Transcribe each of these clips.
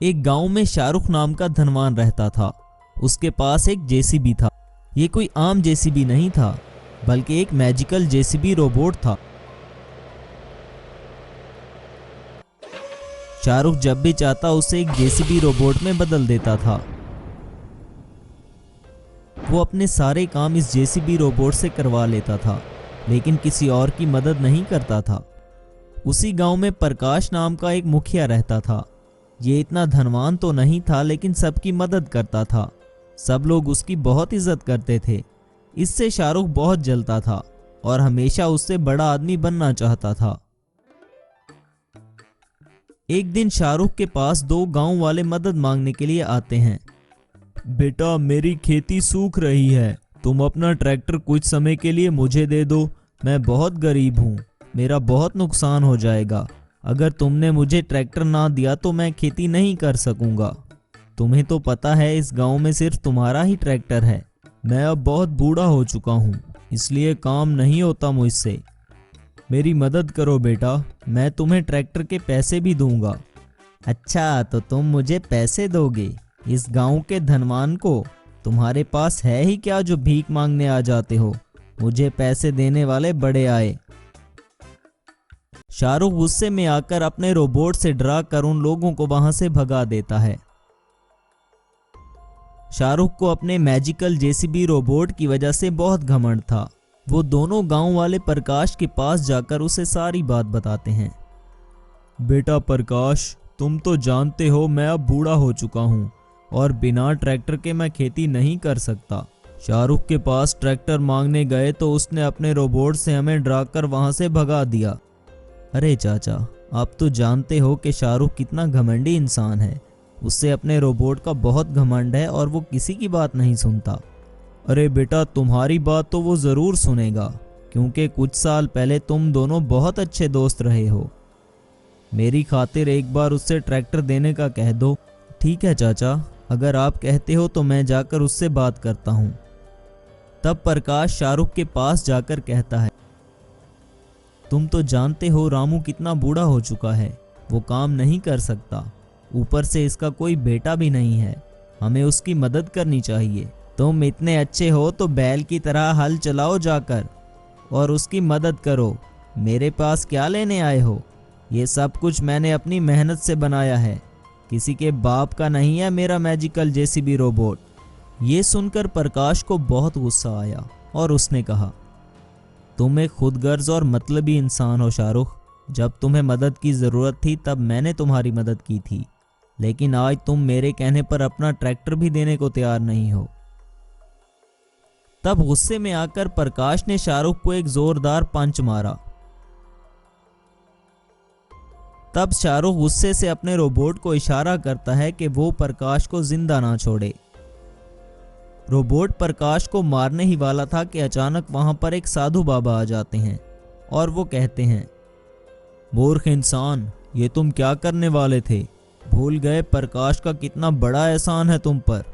एक गांव में शाहरुख नाम का धनवान रहता था। उसके पास एक जेसीबी था। ये कोई आम जेसीबी नहीं था, बल्कि एक मैजिकल जेसीबी रोबोट था। शाहरुख जब भी चाहता उसे एक जेसीबी रोबोट में बदल देता था। वो अपने सारे काम इस जेसीबी रोबोट से करवा लेता था, लेकिन किसी और की मदद नहीं करता था। उसी गांव में प्रकाश नाम का एक मुखिया रहता था। ये इतना धनवान तो नहीं था, लेकिन सबकी मदद करता था। सब लोग उसकी बहुत इज्जत करते थे। इससे शाहरुख बहुत जलता था और हमेशा उससे बड़ा आदमी बनना चाहता था। एक दिन शाहरुख के पास दो गांव वाले मदद मांगने के लिए आते हैं। बेटा, मेरी खेती सूख रही है, तुम अपना ट्रैक्टर कुछ समय के लिए मुझे दे दो। मैं बहुत गरीब हूँ, मेरा बहुत नुकसान हो जाएगा। अगर तुमने मुझे ट्रैक्टर ना दिया तो मैं खेती नहीं कर सकूंगा। तुम्हें तो पता है इस गांव में सिर्फ तुम्हारा ही ट्रैक्टर है। मैं अब बहुत बूढ़ा हो चुका हूँ, इसलिए काम नहीं होता मुझसे। मेरी मदद करो बेटा, मैं तुम्हें ट्रैक्टर के पैसे भी दूंगा। अच्छा, तो तुम मुझे पैसे दोगे? इस गांव के धनवान को तुम्हारे पास है ही क्या जो भीख मांगने आ जाते हो? मुझे पैसे देने वाले बड़े आए। शाहरुख गुस्से में आकर अपने रोबोट से डरा कर उन लोगों को वहां से भगा देता है। शाहरुख को अपने मैजिकल जेसीबी रोबोट की वजह से बहुत घमंड था। वो दोनों गांव वाले प्रकाश के पास जाकर उसे सारी बात बताते हैं। बेटा प्रकाश, तुम तो जानते हो मैं अब बूढ़ा हो चुका हूँ और बिना ट्रैक्टर के मैं खेती नहीं कर सकता। शाहरुख के पास ट्रैक्टर मांगने गए तो उसने अपने रोबोट से हमें डराकर वहां से भगा दिया। अरे चाचा, आप तो जानते हो कि शाहरुख कितना घमंडी इंसान है। उससे अपने रोबोट का बहुत घमंड है और वो किसी की बात नहीं सुनता। अरे बेटा, तुम्हारी बात तो वो ज़रूर सुनेगा, क्योंकि कुछ साल पहले तुम दोनों बहुत अच्छे दोस्त रहे हो। मेरी खातिर एक बार उससे ट्रैक्टर देने का कह दो। ठीक है चाचा, अगर आप कहते हो तो मैं जाकर उससे बात करता हूँ। तब प्रकाश शाहरुख के पास जाकर कहता है, तुम तो जानते हो रामू कितना बूढ़ा हो चुका है, वो काम नहीं कर सकता। ऊपर से इसका कोई बेटा भी नहीं है, हमें उसकी मदद करनी चाहिए। तुम इतने अच्छे हो तो बैल की तरह हल चलाओ जाकर और उसकी मदद करो। मेरे पास क्या लेने आए हो? ये सब कुछ मैंने अपनी मेहनत से बनाया है, किसी के बाप का नहीं है मेरा मैजिकल जेसीबी रोबोट। ये सुनकर प्रकाश को बहुत गुस्सा आया और उसने कहा, तुम एक खुदगर्ज और मतलबी इंसान हो शाहरुख। जब तुम्हें मदद की ज़रूरत थी तब मैंने तुम्हारी मदद की थी, लेकिन आज तुम मेरे कहने पर अपना ट्रैक्टर भी देने को तैयार नहीं हो। तब गुस्से में आकर प्रकाश ने शाहरुख को एक जोरदार पंच मारा। तब शाहरुख गुस्से से अपने रोबोट को इशारा करता है कि वो प्रकाश को जिंदा ना छोड़े। रोबोट प्रकाश को मारने ही वाला था कि अचानक वहां पर एक साधु बाबा आ जाते हैं और वो कहते हैं, मूर्ख इंसान, ये तुम क्या करने वाले थे? भूल गए प्रकाश का कितना बड़ा एहसान है तुम पर।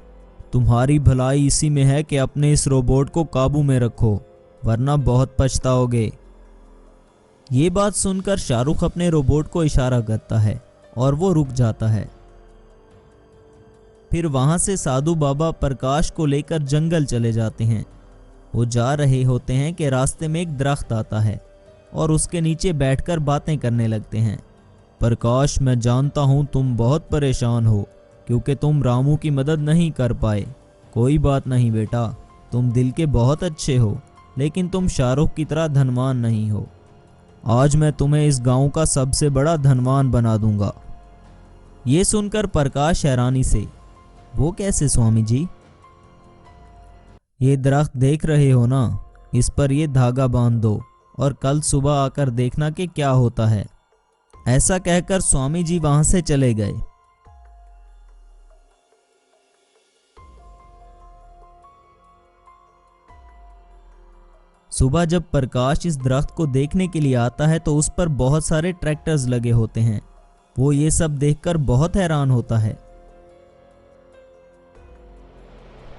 तुम्हारी भलाई इसी में है कि अपने इस रोबोट को काबू में रखो, वरना बहुत पछताओगे। ये बात सुनकर शाहरुख अपने रोबोट को इशारा करता है और वो रुक जाता है। फिर वहां से साधु बाबा प्रकाश को लेकर जंगल चले जाते हैं। वो जा रहे होते हैं कि रास्ते में एक दरख्त आता है और उसके नीचे बैठकर बातें करने लगते हैं। प्रकाश, मैं जानता हूँ तुम बहुत परेशान हो क्योंकि तुम रामू की मदद नहीं कर पाए। कोई बात नहीं बेटा, तुम दिल के बहुत अच्छे हो, लेकिन तुम शाहरुख की तरह धनवान नहीं हो। आज मैं तुम्हें इस गांव का सबसे बड़ा धनवान बना दूंगा। ये सुनकर प्रकाश हैरानी से, वो कैसे स्वामी जी? ये दरख्त देख रहे हो ना, इस पर ये धागा बांध दो और कल सुबह आकर देखना कि क्या होता है। ऐसा कहकर स्वामी जी वहां से चले गए। सुबह जब प्रकाश इस दरख्त को देखने के लिए आता है तो उस पर बहुत सारे ट्रैक्टर्स लगे होते हैं। वो ये सब देखकर बहुत हैरान होता है।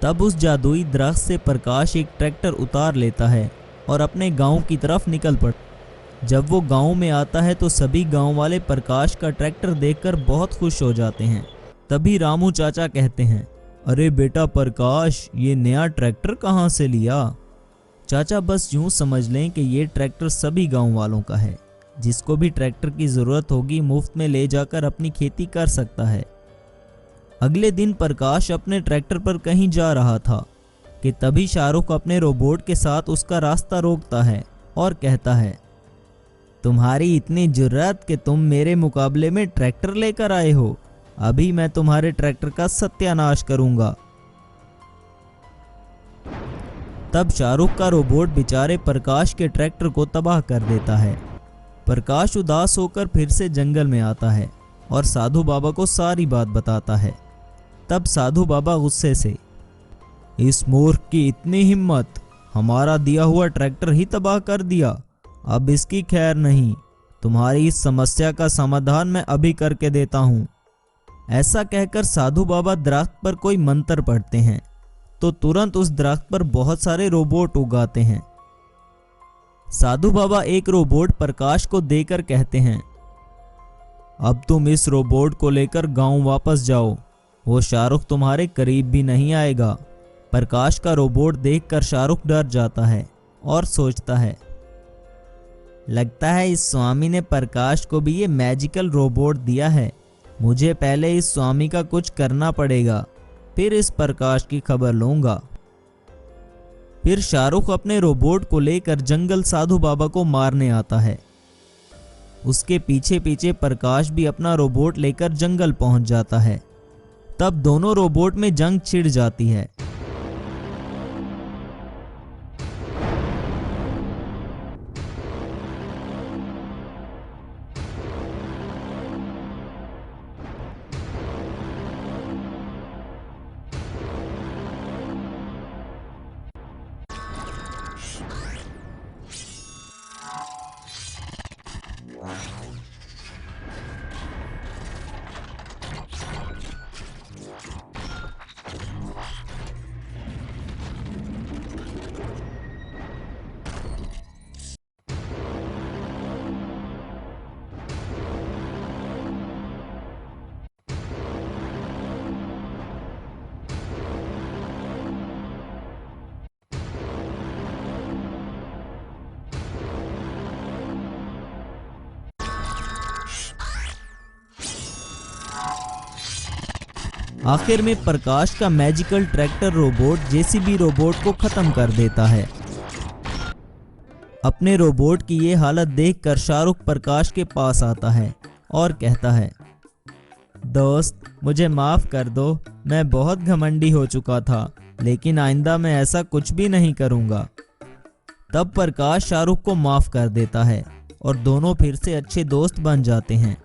तब उस जादुई दरख्त से प्रकाश एक ट्रैक्टर उतार लेता है और अपने गांव की तरफ निकल पड़ता। जब वो गांव में आता है तो सभी गांव वाले प्रकाश का ट्रैक्टर देखकर बहुत खुश हो जाते हैं। तभी रामू चाचा कहते हैं, अरे बेटा प्रकाश, ये नया ट्रैक्टर कहाँ से लिया? चाचा बस यूं समझ लें कि ये ट्रैक्टर सभी गांव वालों का है। जिसको भी ट्रैक्टर की ज़रूरत होगी मुफ्त में ले जाकर अपनी खेती कर सकता है। अगले दिन प्रकाश अपने ट्रैक्टर पर कहीं जा रहा था कि तभी शाहरुख अपने रोबोट के साथ उसका रास्ता रोकता है और कहता है, तुम्हारी इतनी जुर्रत कि तुम मेरे मुकाबले में ट्रैक्टर लेकर आए हो। अभी मैं तुम्हारे ट्रैक्टर का सत्यानाश करूंगा। तब शाहरुख का रोबोट बेचारे प्रकाश के ट्रैक्टर को तबाह कर देता है। प्रकाश उदास होकर फिर से जंगल में आता है और साधु बाबा को सारी बात बताता है। तब साधु बाबा गुस्से से, इस मूर्ख की इतनी हिम्मत, हमारा दिया हुआ ट्रैक्टर ही तबाह कर दिया। अब इसकी खैर नहीं, तुम्हारी इस समस्या का समाधान मैं अभी करके देता हूँ। ऐसा कहकर साधु बाबा दरख्त पर कोई मंत्र पढ़ते हैं तो तुरंत उस दरख्त पर बहुत सारे रोबोट उगाते हैं। साधु बाबा एक रोबोट प्रकाश को देकर कहते हैं, अब तुम इस रोबोट को लेकर गांव वापस जाओ। वो शाहरुख तुम्हारे करीब भी नहीं आएगा। प्रकाश का रोबोट देखकर शाहरुख डर जाता है और सोचता है, लगता है इस स्वामी ने प्रकाश को भी ये मैजिकल रोबोट दिया है। मुझे पहले इस स्वामी का कुछ करना पड़ेगा, फिर इस प्रकाश की खबर लूंगा। फिर शाहरुख अपने रोबोट को लेकर जंगल साधु बाबा को मारने आता है। उसके पीछे पीछे प्रकाश भी अपना रोबोट लेकर जंगल पहुंच जाता है। तब दोनों रोबोट में जंग छिड़ जाती है। आखिर में प्रकाश का magical tractor robot JCB robot को खत्म कर देता है। अपने रोबोट की ये हालत देखकर शाहरुख प्रकाश के पास आता है और कहता है, दोस्त मुझे माफ कर दो, मैं बहुत घमंडी हो चुका था, लेकिन आइंदा मैं ऐसा कुछ भी नहीं करूंगा। तब प्रकाश शाहरुख को माफ कर देता है और दोनों फिर से अच्छे दोस्त बन जाते हैं।